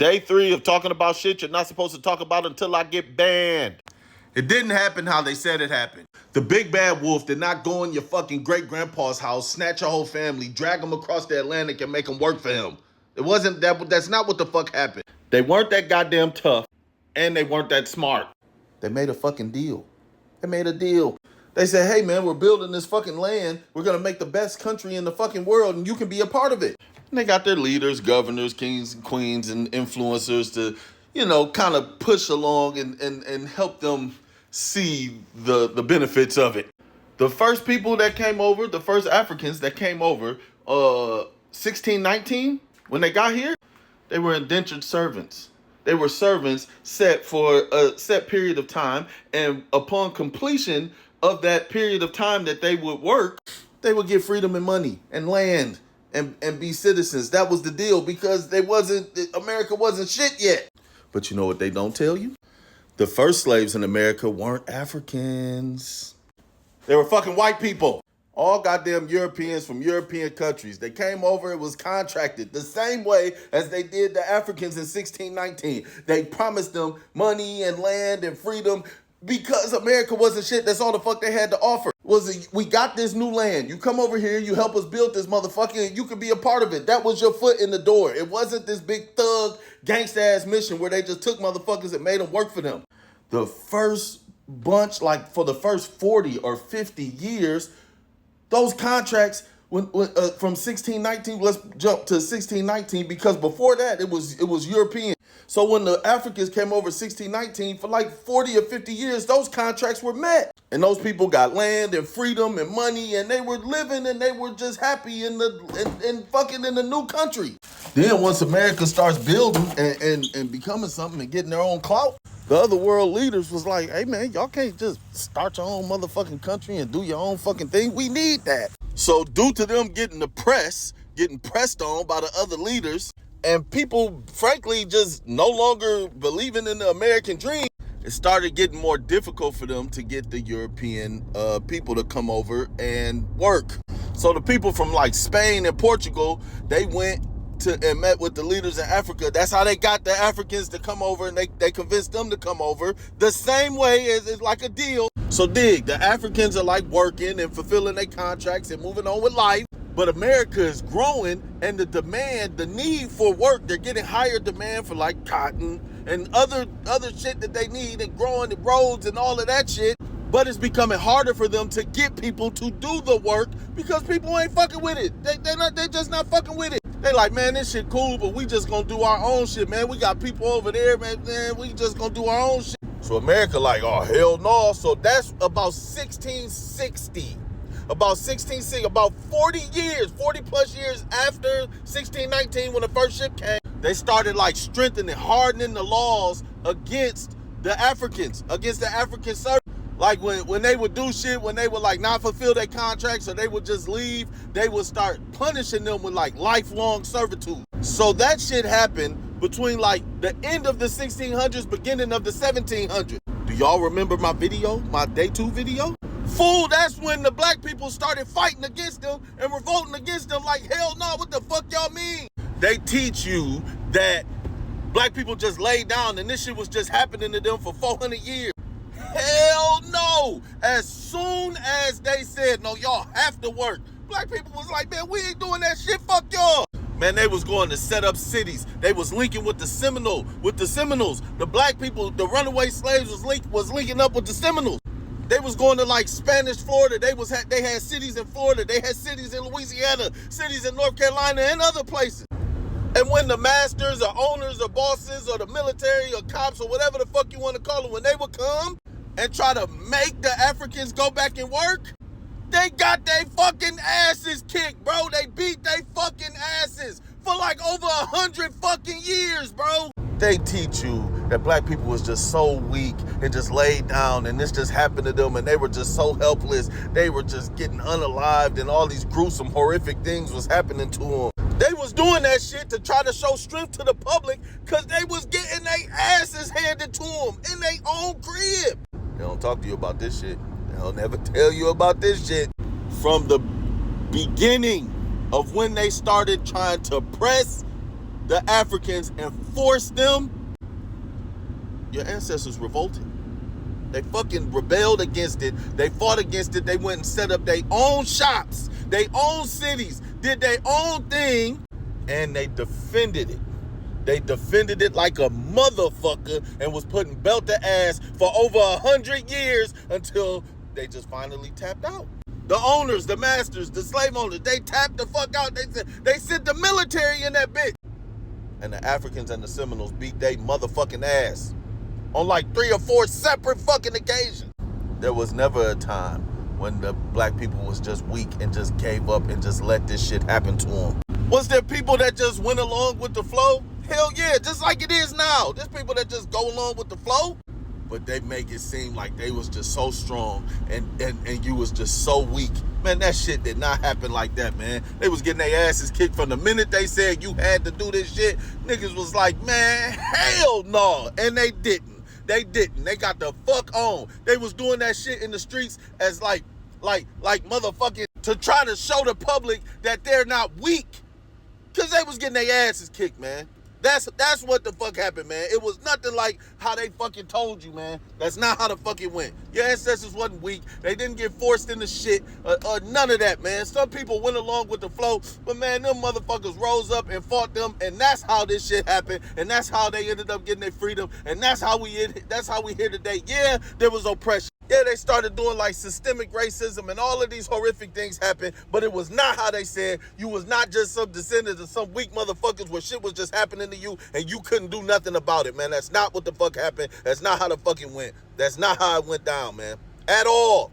Day 3 of talking about shit you're not supposed to talk about until I get banned. It didn't happen how they said it happened. The big bad wolf did not go in your fucking great-grandpa's house, snatch your whole family, drag them across the Atlantic, and make them work for him. It wasn't that. That's not what the fuck happened. They weren't that goddamn tough, and they weren't that smart. They made a fucking deal. They made a deal. They said, hey man, we're building this fucking land. We're gonna make the best country in the fucking world, and you can be a part of it. And they got their leaders, governors, kings, and queens, and influencers to, kind of push along and help them see the benefits of it. The first people that came over, the first Africans that came over, 1619, when they got here, they were indentured servants. They were servants set for a set period of time, and upon completion of that period of time that they would work, they would get freedom and money and land and be citizens. That was the deal, because America wasn't shit yet. But you know what they don't tell you? The first slaves in America weren't Africans. They were fucking white people. All goddamn Europeans from European countries. They came over, it was contracted the same way as they did the Africans in 1619. They promised them money and land and freedom because America wasn't shit. That's all the fuck they had to offer. We got this new land. You come over here, you help us build this motherfucker, and you can be a part of it. That was your foot in the door. It wasn't this big thug, gangsta ass mission where they just took motherfuckers and made them work for them. The first bunch, like for the first 40 or 50 years, those contracts from 1619, let's jump to 1619, because before that it was European. So when the Africans came over 1619, for like 40 or 50 years, those contracts were met. And those people got land and freedom and money, and they were living and they were just happy in fucking in the new country. Then once America starts building and becoming something and getting their own clout, the other world leaders was like, hey man, y'all can't just start your own motherfucking country and do your own fucking thing. We need that. So due to them getting pressed on by the other leaders, and people frankly just no longer believing in the American dream, it started getting more difficult for them to get the European people to come over and work. So the people from like Spain and Portugal, they went and met with the leaders in Africa. That's how they got the Africans to come over, and they convinced them to come over the same way as it's like a deal. So dig, the Africans are like working and fulfilling their contracts and moving on with life. But America is growing, and the need for work, they're getting higher demand for like cotton and other shit that they need, and growing the roads and all of that shit. But it's becoming harder for them to get people to do the work because people ain't fucking with it. They're just not fucking with it. They like, man, this shit cool, but we just gonna do our own shit, man. We got people over there, man, we just gonna do our own shit. So America like, oh, hell no. So that's about 1660. About 40 plus years after 1619, when the first ship came, they started like strengthening, hardening the laws against the Africans, against the African servants. Like when they would do shit, when they would like not fulfill their contracts, or they would just leave, they would start punishing them with like lifelong servitude. So that shit happened between like the end of the 1600s, beginning of the 1700s. Do y'all remember my video, my day 2 video? Fool, that's when the black people started fighting against them and revolting against them like, hell no, what the fuck y'all mean? They teach you that black people just laid down and this shit was just happening to them for 400 years. Hell no! As soon as they said, no, y'all have to work, black people was like, man, we ain't doing that shit, fuck y'all. Man, they was going to set up cities. They was linking with the Seminoles. The black people, the runaway slaves was linking up with the Seminoles. They was going to like Spanish Florida. They had cities in Florida. They had cities in Louisiana, cities in North Carolina, and other places. And when the masters or owners or bosses or the military or cops or whatever the fuck you want to call them, when they would come and try to make the Africans go back and work, they got their fucking asses kicked, bro. They beat their fucking asses for like over 100 fucking years, bro. They teach you that black people was just so weak and just laid down, and this just happened to them, and they were just so helpless. They were just getting unalived, and all these gruesome, horrific things was happening to them. They was doing that shit to try to show strength to the public because they was getting their asses handed to them in their own crib. They don't talk to you about this shit. They'll never tell you about this shit. From the beginning of when they started trying to press the Africans and forced them, your ancestors revolted. They fucking rebelled against it. They fought against it. They went and set up their own shops, their own cities, did their own thing, and they defended it. They defended it like a motherfucker and was putting belt to ass for over 100 years until they just finally tapped out. The owners, the masters, the slave owners, they tapped the fuck out. They sent the military in that bitch. And the Africans and the Seminoles beat they motherfucking ass on like 3 or 4 separate fucking occasions. There was never a time when the black people was just weak and just gave up and just let this shit happen to them. Was there people that just went along with the flow? Hell yeah, just like it is now. There's people that just go along with the flow, but they make it seem like they was just so strong and you was just so weak. Man, that shit did not happen like that, man. They was getting their asses kicked from the minute they said you had to do this shit. Niggas was like, man, hell no. And they didn't. They didn't. They got the fuck on. They was doing that shit in the streets as like motherfucking to try to show the public that they're not weak. Cause they was getting their asses kicked, man. That's what the fuck happened, man. It was nothing like how they fucking told you, man. That's not how the fuck it went. Your ancestors wasn't weak. They didn't get forced into shit or none of that, man. Some people went along with the flow, but man, them motherfuckers rose up and fought them, and that's how this shit happened, and that's how they ended up getting their freedom, and that's how we here today. Yeah, there was oppression. Yeah, they started doing like systemic racism and all of these horrific things happened, but it was not how they said. You was not just some descendants of some weak motherfuckers where shit was just happening to you and you couldn't do nothing about it, man. That's not what the fuck happened. That's not how the fuck it went. That's not how it went down, man. At all.